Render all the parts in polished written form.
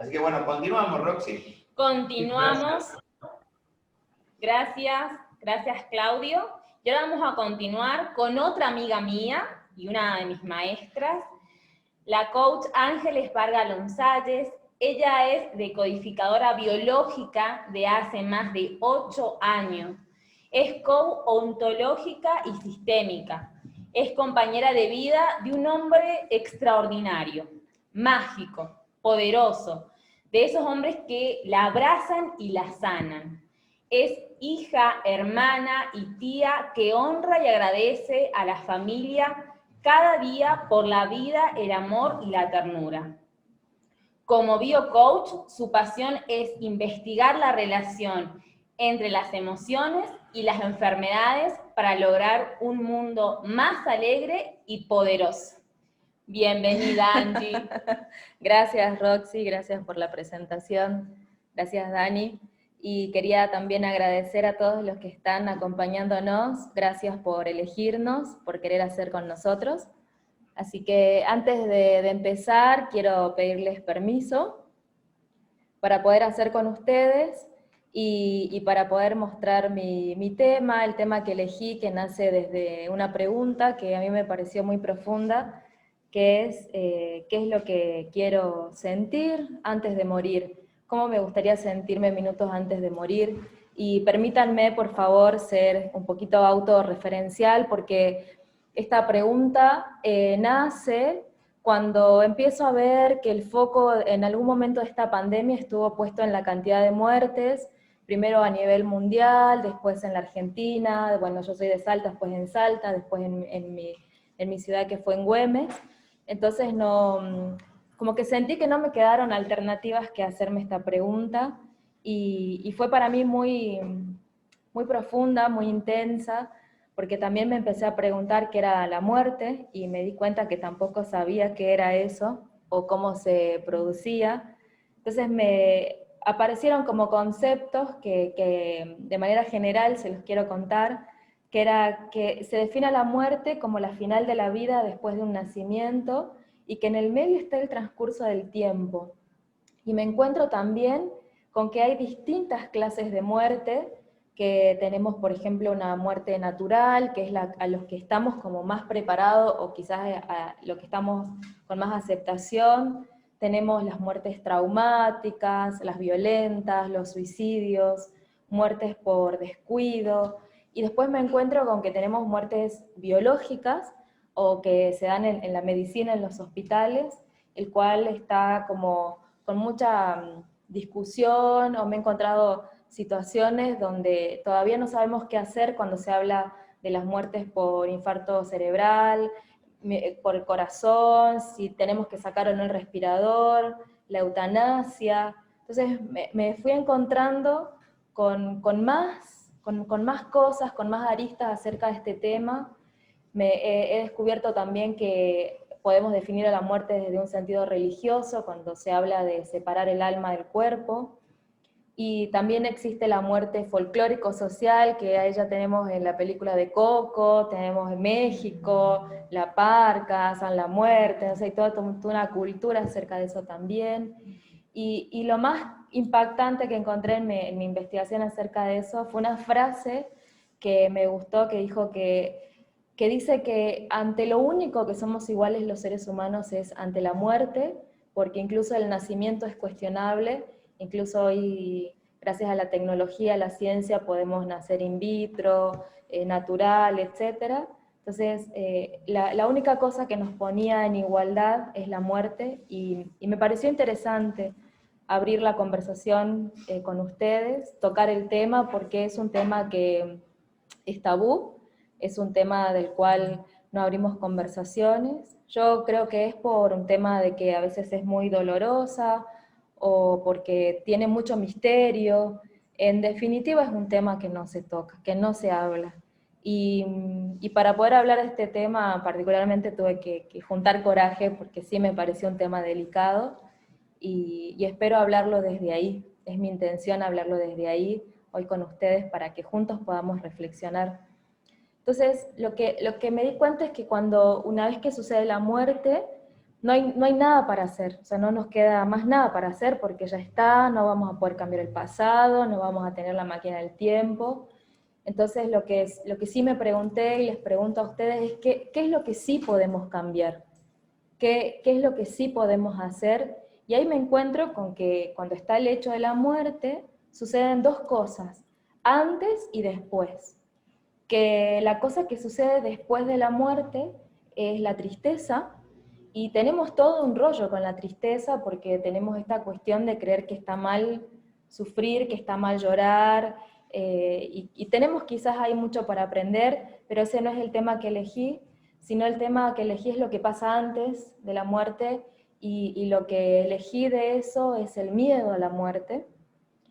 Así que bueno, continuamos, Roxy. Continuamos. Gracias, gracias Claudio. Y ahora vamos a continuar con otra amiga mía y una de mis maestras, la coach Ángeles Vargas González. Ella es decodificadora biológica de hace más de 8 años. Es coach ontológica y sistémica. Es compañera de vida de un hombre extraordinario, mágico, poderoso, de esos hombres que la abrazan y la sanan. Es hija, hermana y tía que honra y agradece a la familia cada día por la vida, el amor y la ternura. Como biocoach, su pasión es investigar la relación entre las emociones y las enfermedades para lograr un mundo más alegre y poderoso. Bienvenida, Angie. Gracias, Roxy, gracias por la presentación. Gracias, Dani. Y quería también agradecer a todos los que están acompañándonos. Gracias por elegirnos, por querer hacer con nosotros. Así que antes de empezar, quiero pedirles permiso para poder hacer con ustedes y para poder mostrar mi tema, el tema que elegí, que nace desde una pregunta que a mí me pareció muy profunda, que es qué es lo que quiero sentir antes de morir, cómo me gustaría sentirme minutos antes de morir. Y permítanme, por favor, ser un poquito autorreferencial, porque esta pregunta nace cuando empiezo a ver que el foco en algún momento de esta pandemia estuvo puesto en la cantidad de muertes, primero a nivel mundial, después en la Argentina, bueno, yo soy de Salta, después en Salta, después en mi ciudad que fue en Güemes. Entonces no, como que sentí que no me quedaron alternativas que hacerme esta pregunta, y fue para mí muy, muy profunda, muy intensa, porque también me empecé a preguntar qué era la muerte, y me di cuenta que tampoco sabía qué era eso, o cómo se producía. Entonces me aparecieron como conceptos que de manera general se los quiero contar, que era que se define la muerte como la final de la vida después de un nacimiento, y que en el medio está el transcurso del tiempo. Y me encuentro también con que hay distintas clases de muerte, que tenemos, por ejemplo, una muerte natural, que es a los que estamos como más preparados, o quizás a los que estamos con más aceptación. Tenemos las muertes traumáticas, las violentas, los suicidios, muertes por descuido, y después me encuentro con que tenemos muertes biológicas, o que se dan en la medicina, en los hospitales, el cual está como con mucha discusión, o me he encontrado situaciones donde todavía no sabemos qué hacer cuando se habla de las muertes por infarto cerebral, por el corazón, si tenemos que sacar o no el respirador, la eutanasia. Entonces me fui encontrando con más cosas, con más aristas acerca de este tema. He descubierto también que podemos definir a la muerte desde un sentido religioso, cuando se habla de separar el alma del cuerpo. Y también existe la muerte folclórico-social, que a ella tenemos en la película de Coco, tenemos en México, La Parca, San la Muerte, no sé, hay toda una cultura acerca de eso también. Y lo más impactante que encontré en mi investigación acerca de eso fue una frase que me gustó, que dijo que dice que ante lo único que somos iguales los seres humanos es ante la muerte, porque incluso el nacimiento es cuestionable. Incluso hoy, gracias a la tecnología, a la ciencia, podemos nacer in vitro, natural, etc. Entonces, la única cosa que nos ponía en igualdad es la muerte, y me pareció interesante abrir la conversación con ustedes, tocar el tema, porque es un tema que es tabú, es un tema del cual no abrimos conversaciones. Yo creo que es por un tema de que a veces es muy dolorosa, o porque tiene mucho misterio. En definitiva es un tema que no se toca, que no se habla. Y para poder hablar de este tema particularmente tuve que juntar coraje, porque sí me pareció un tema delicado, y espero hablarlo desde ahí. Es mi intención hablarlo desde ahí, hoy con ustedes, para que juntos podamos reflexionar. Entonces, lo que me di cuenta es que una vez que sucede la muerte, no hay nada para hacer, o sea, no nos queda más nada para hacer porque ya está, no vamos a poder cambiar el pasado, no vamos a tener la máquina del tiempo. Entonces lo que sí me pregunté y les pregunto a ustedes es ¿qué es lo que sí podemos cambiar? ¿Qué es lo que sí podemos hacer? Y ahí me encuentro con que cuando está el hecho de la muerte, suceden dos cosas, antes y después. Que la cosa que sucede después de la muerte es la tristeza, y tenemos todo un rollo con la tristeza porque tenemos esta cuestión de creer que está mal sufrir, que está mal llorar, y tenemos quizás ahí mucho para aprender, pero ese no es el tema que elegí, sino el tema que elegí es lo que pasa antes de la muerte, y lo que elegí de eso es el miedo a la muerte,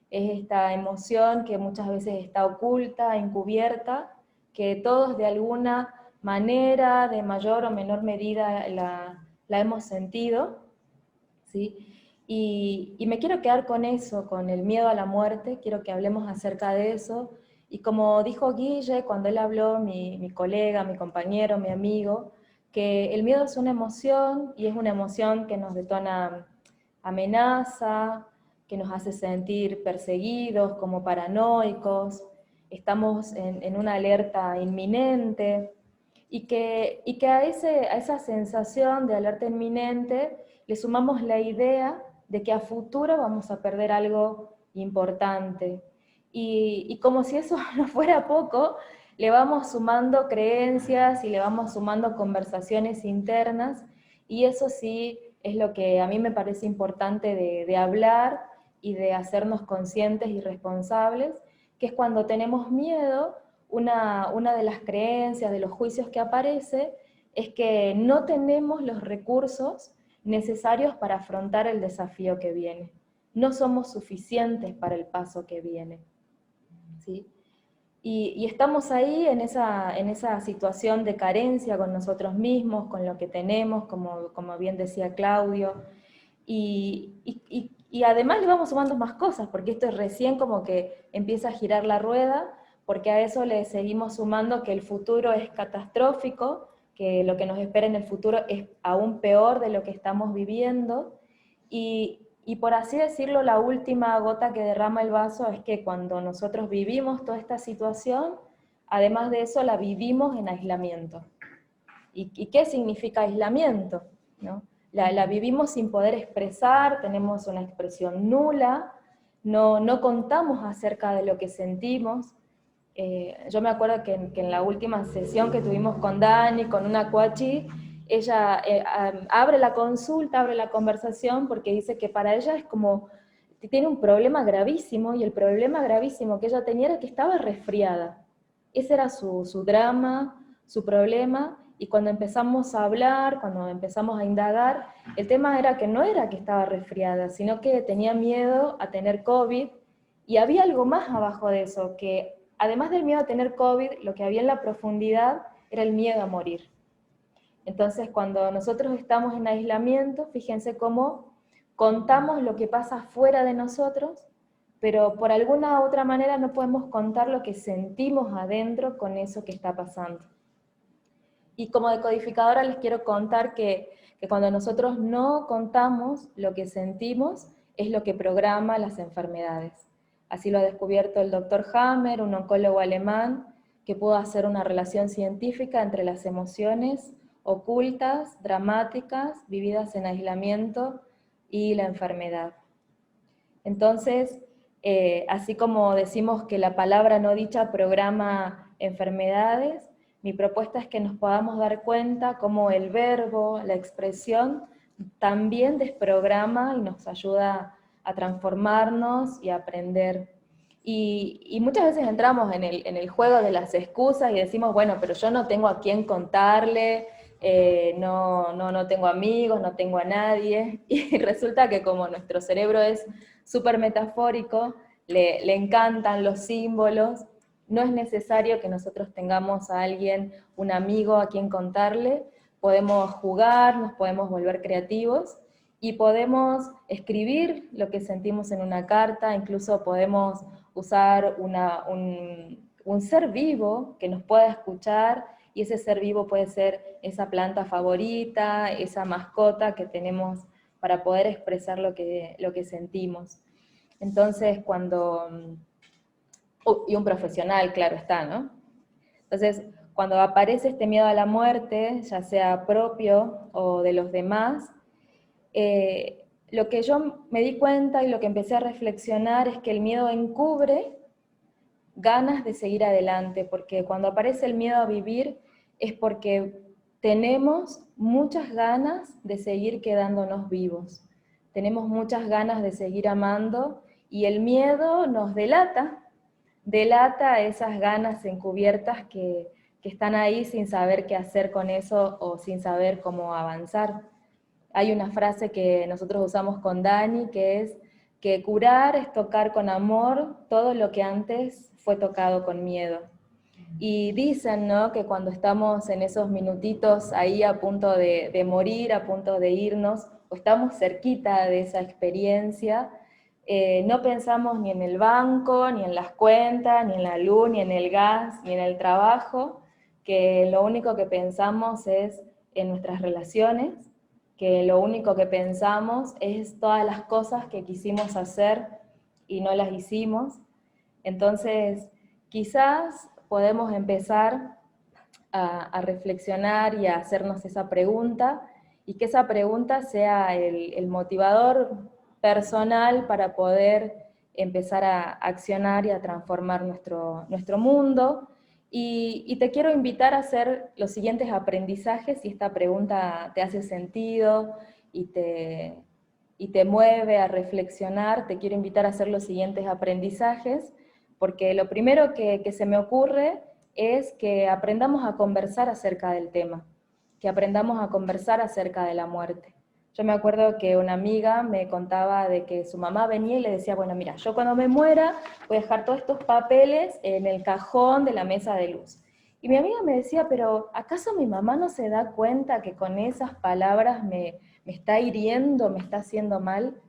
es esta emoción que muchas veces está oculta, encubierta, que todos de alguna manera, de mayor o menor medida, la hemos sentido, ¿sí? Y me quiero quedar con eso, con el miedo a la muerte, quiero que hablemos acerca de eso, y como dijo Guille cuando él habló, mi colega, mi compañero, mi amigo, que el miedo es una emoción, y es una emoción que nos detona amenaza, que nos hace sentir perseguidos, como paranoicos, estamos en una alerta inminente, y que a esa sensación de alerta inminente le sumamos la idea de que a futuro vamos a perder algo importante. Y como si eso no fuera poco, le vamos sumando creencias y le vamos sumando conversaciones internas, y eso sí es lo que a mí me parece importante de hablar y de hacernos conscientes y responsables, que es cuando tenemos miedo, una de las creencias, de los juicios que aparece, es que no tenemos los recursos necesarios para afrontar el desafío que viene. No somos suficientes para el paso que viene, ¿sí? Y estamos ahí en esa situación de carencia con nosotros mismos, con lo que tenemos, como bien decía Claudio, y además le vamos sumando más cosas, porque esto es recién como que empieza a girar la rueda, porque a eso le seguimos sumando que el futuro es catastrófico, que lo que nos espera en el futuro es aún peor de lo que estamos viviendo, y por así decirlo, la última gota que derrama el vaso es que cuando nosotros vivimos toda esta situación, además de eso la vivimos en aislamiento. ¿Y qué significa aislamiento? ¿No? La vivimos sin poder expresar, tenemos una expresión nula, no contamos acerca de lo que sentimos. Yo me acuerdo que en la última sesión que tuvimos con Dani, con una coachi, ella abre la consulta, abre la conversación, porque dice que para ella es como, tiene un problema gravísimo, y el problema gravísimo que ella tenía era que estaba resfriada. Ese era su drama, su problema, y cuando empezamos a hablar, cuando empezamos a indagar, el tema era que no era que estaba resfriada, sino que tenía miedo a tener COVID, y había algo más abajo de eso, que además del miedo a tener COVID, lo que había en la profundidad era el miedo a morir. Entonces, cuando nosotros estamos en aislamiento, fíjense cómo contamos lo que pasa fuera de nosotros, pero por alguna otra manera no podemos contar lo que sentimos adentro con eso que está pasando. Y como decodificadora les quiero contar que cuando nosotros no contamos lo que sentimos, es lo que programa las enfermedades. Así lo ha descubierto el Dr. Hammer, un oncólogo alemán, que pudo hacer una relación científica entre las emociones ocultas, dramáticas, vividas en aislamiento, y la enfermedad. Entonces, así como decimos que la palabra no dicha programa enfermedades, mi propuesta es que nos podamos dar cuenta cómo el verbo, la expresión, también desprograma y nos ayuda a transformarnos y a aprender. Y muchas veces entramos en el juego de las excusas y decimos, bueno, pero yo no tengo a quién contarle, no tengo amigos, no tengo a nadie, y resulta que como nuestro cerebro es súper metafórico, le encantan los símbolos, no es necesario que nosotros tengamos a alguien, un amigo a quien contarle, podemos jugar, nos podemos volver creativos, y podemos escribir lo que sentimos en una carta, incluso podemos usar un ser vivo que nos pueda escuchar y ese ser vivo puede ser esa planta favorita, esa mascota que tenemos para poder expresar lo que sentimos. Entonces, y un profesional, claro está, ¿no? Entonces, cuando aparece este miedo a la muerte, ya sea propio o de los demás, lo que yo me di cuenta y lo que empecé a reflexionar es que el miedo encubre ganas de seguir adelante, porque cuando aparece el miedo a vivir es porque tenemos muchas ganas de seguir quedándonos vivos, tenemos muchas ganas de seguir amando, y el miedo nos delata esas ganas encubiertas que están ahí sin saber qué hacer con eso o sin saber cómo avanzar. Hay una frase que nosotros usamos con Dani, que es que curar es tocar con amor todo lo que antes fue tocado con miedo. Y dicen, ¿no?, que cuando estamos en esos minutitos ahí a punto de morir, a punto de irnos, o estamos cerquita de esa experiencia, no pensamos ni en el banco, ni en las cuentas, ni en la luz, ni en el gas, ni en el trabajo, que lo único que pensamos es en nuestras relaciones, que lo único que pensamos es todas las cosas que quisimos hacer y no las hicimos. Entonces, quizás podemos empezar a reflexionar y a hacernos esa pregunta, y que esa pregunta sea el motivador personal para poder empezar a accionar y a transformar nuestro mundo. Y te quiero invitar a hacer los siguientes aprendizajes, si esta pregunta te hace sentido y te mueve a reflexionar. Te quiero invitar a hacer los siguientes aprendizajes, porque lo primero que se me ocurre es que aprendamos a conversar acerca del tema, que aprendamos a conversar acerca de la muerte. Yo me acuerdo que una amiga me contaba de que su mamá venía y le decía, bueno, mira, yo cuando me muera voy a dejar todos estos papeles en el cajón de la mesa de luz. Y mi amiga me decía, pero ¿acaso mi mamá no se da cuenta que con esas palabras me está hiriendo, me está haciendo mal?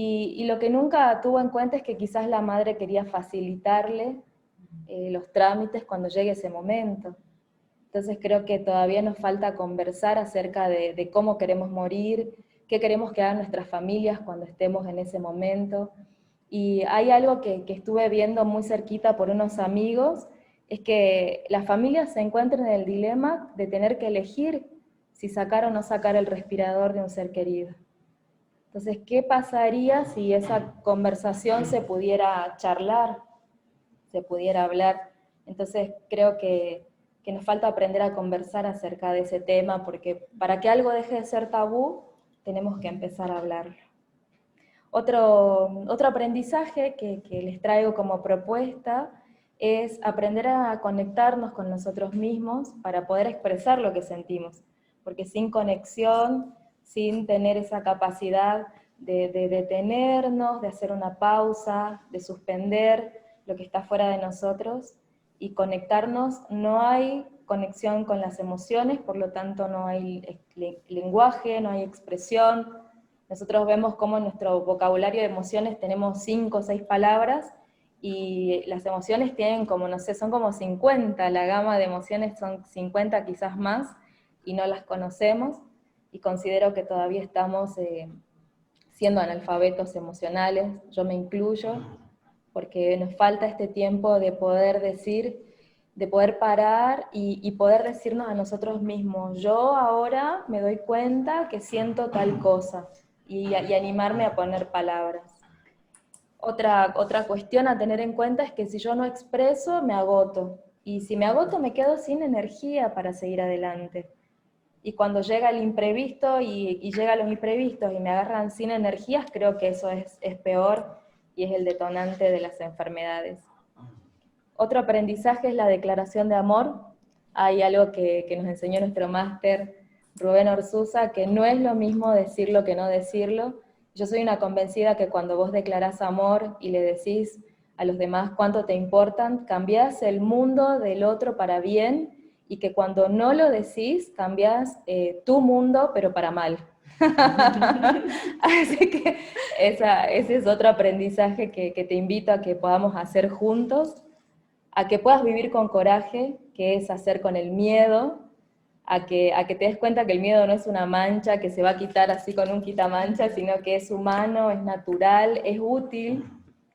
Y lo que nunca tuvo en cuenta es que quizás la madre quería facilitarle los trámites cuando llegue ese momento. Entonces creo que todavía nos falta conversar acerca de cómo queremos morir, qué queremos que hagan nuestras familias cuando estemos en ese momento. Y hay algo que estuve viendo muy cerquita por unos amigos, es que las familias se encuentran en el dilema de tener que elegir si sacar o no sacar el respirador de un ser querido. Entonces, ¿qué pasaría si esa conversación se pudiera charlar, se pudiera hablar? Entonces creo que nos falta aprender a conversar acerca de ese tema, porque para que algo deje de ser tabú, tenemos que empezar a hablarlo. Otro aprendizaje que les traigo como propuesta es aprender a conectarnos con nosotros mismos para poder expresar lo que sentimos, porque sin conexión, sin tener esa capacidad de detenernos, de hacer una pausa, de suspender lo que está fuera de nosotros, y conectarnos, no hay conexión con las emociones, por lo tanto no hay lenguaje, no hay expresión. Nosotros vemos cómo en nuestro vocabulario de emociones tenemos 5 o 6 palabras, y las emociones tienen como, no sé, son como 50, la gama de emociones son 50 quizás más, y no las conocemos, y considero que todavía estamos siendo analfabetos emocionales, yo me incluyo, porque nos falta este tiempo de poder decir, de poder parar y poder decirnos a nosotros mismos, yo ahora me doy cuenta que siento tal cosa, y animarme a poner palabras. Otra cuestión a tener en cuenta es que si yo no expreso, me agoto, y si me agoto me quedo sin energía para seguir adelante. Y cuando llega el imprevisto y llegan los imprevistos y me agarran sin energías, creo que eso es peor, y es el detonante de las enfermedades. Otro aprendizaje es la declaración de amor. Hay algo que nos enseñó nuestro máster Rubén Orsusa, que no es lo mismo decirlo que no decirlo. Yo soy una convencida que cuando vos declarás amor y le decís a los demás cuánto te importan, cambiás el mundo del otro para bien, y que cuando no lo decís, cambiás tu mundo, pero para mal. Así que ese es otro aprendizaje que te invito a que podamos hacer juntos. a que puedas vivir con coraje, que es hacer con el miedo, a que te des cuenta que el miedo no es una mancha que se va a quitar así con un quitamancha, sino que es humano, es natural, es útil,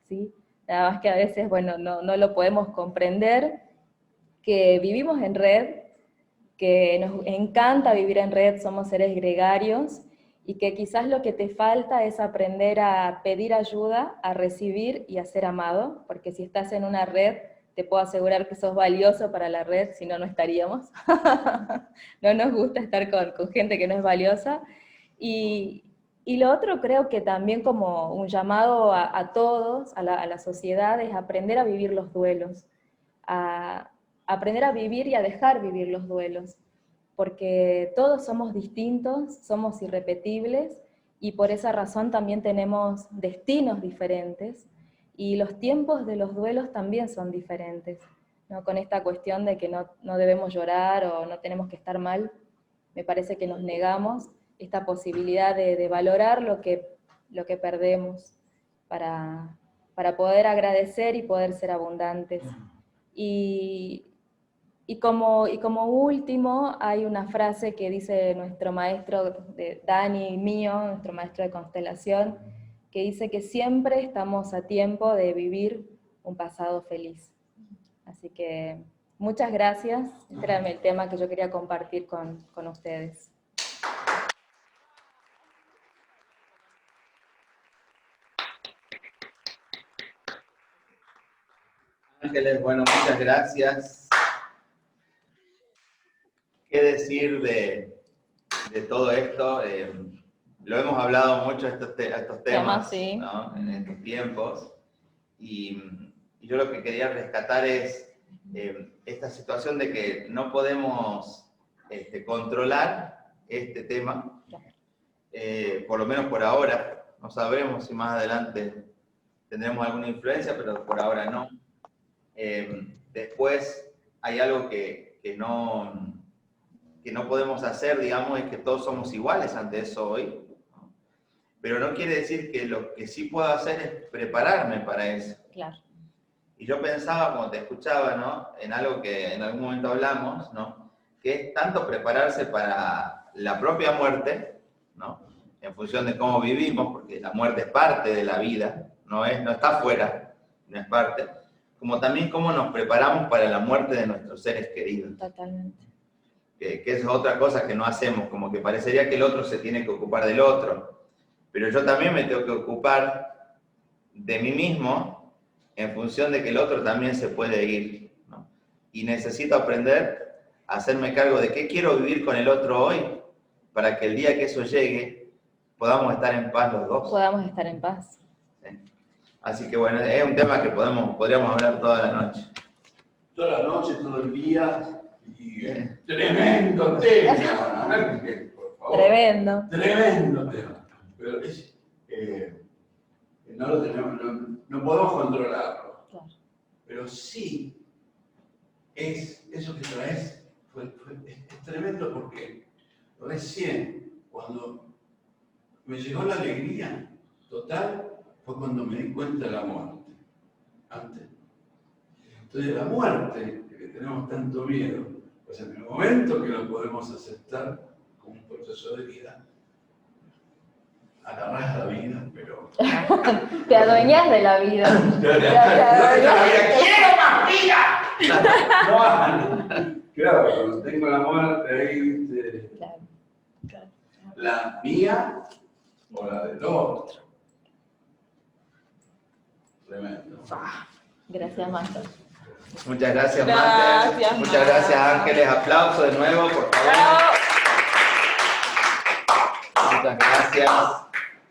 ¿sí? Nada más que a veces, bueno, no lo podemos comprender, que vivimos en red, que nos encanta vivir en red, somos seres gregarios, y que quizás lo que te falta es aprender a pedir ayuda, a recibir y a ser amado, porque si estás en una red, te puedo asegurar que sos valioso para la red, si no, no estaríamos. No nos gusta estar con gente que no es valiosa. Y lo otro creo que también como un llamado a todos, a la sociedad, es aprender a vivir los duelos, a aprender a vivir y a dejar vivir los duelos, porque todos somos distintos, somos irrepetibles, y por esa razón también tenemos destinos diferentes, y los tiempos de los duelos también son diferentes, ¿no? Con esta cuestión de que no debemos llorar o no tenemos que estar mal, me parece que nos negamos esta posibilidad de valorar lo que perdemos para poder agradecer y poder ser abundantes. Y como último, hay una frase que dice nuestro maestro de Dani y mío, nuestro maestro de constelación, que dice que siempre estamos a tiempo de vivir un pasado feliz. Así que muchas gracias. Este era el tema que yo quería compartir con ustedes. Ángeles, bueno, muchas gracias. ¿Qué decir de todo esto? Lo hemos hablado mucho estos temas, Sí. ¿no? En estos tiempos. Y yo lo que quería rescatar es esta situación de que no podemos controlar este tema, por lo menos por ahora. No sabemos si más adelante tendremos alguna influencia, pero por ahora no. Después hay algo que no podemos hacer, digamos, es que todos somos iguales ante eso hoy, ¿no? Pero no quiere decir que lo que sí puedo hacer es prepararme para eso. Claro. Y yo pensaba, cuando te escuchaba, ¿no?, en algo que en algún momento hablamos, ¿no?, que es tanto prepararse para la propia muerte, ¿no?, en función de cómo vivimos, porque la muerte es parte de la vida, no está fuera, no es parte, como también cómo nos preparamos para la muerte de nuestros seres queridos. Totalmente. Que es otra cosa que no hacemos, como que parecería que el otro se tiene que ocupar del otro, pero yo también me tengo que ocupar de mí mismo en función de que el otro también se puede ir, ¿no? Y necesito aprender a hacerme cargo de qué quiero vivir con el otro hoy, para que el día que eso llegue podamos estar en paz los dos. Podamos estar en paz. ¿Sí? Así que bueno, es un tema que podríamos hablar toda la noche. Toda la noche, todo el día. Y tremendo tema, Ángel, por favor. Tremendo. Tremendo tema. Pero no lo tenemos, no podemos controlarlo. Claro. Pero sí, eso que traes es tremendo, porque recién, cuando me llegó la alegría total, fue cuando me di cuenta de la muerte. Antes. Entonces, la muerte, que tenemos tanto miedo, pues en el momento que lo podemos aceptar como un proceso de vida, agarrás la vida, pero... Te adueñas de la vida. ¡Quiero más vida! No, claro, cuando tengo la muerte ahí, ¿viste? Claro, claro. La mía o la del otro. Tremendo. Gracias, Maestro. Muchas gracias, Gracias, Mate. Muchas gracias, Ángeles. Aplauso de nuevo, por favor. ¡Bravo! Muchas gracias.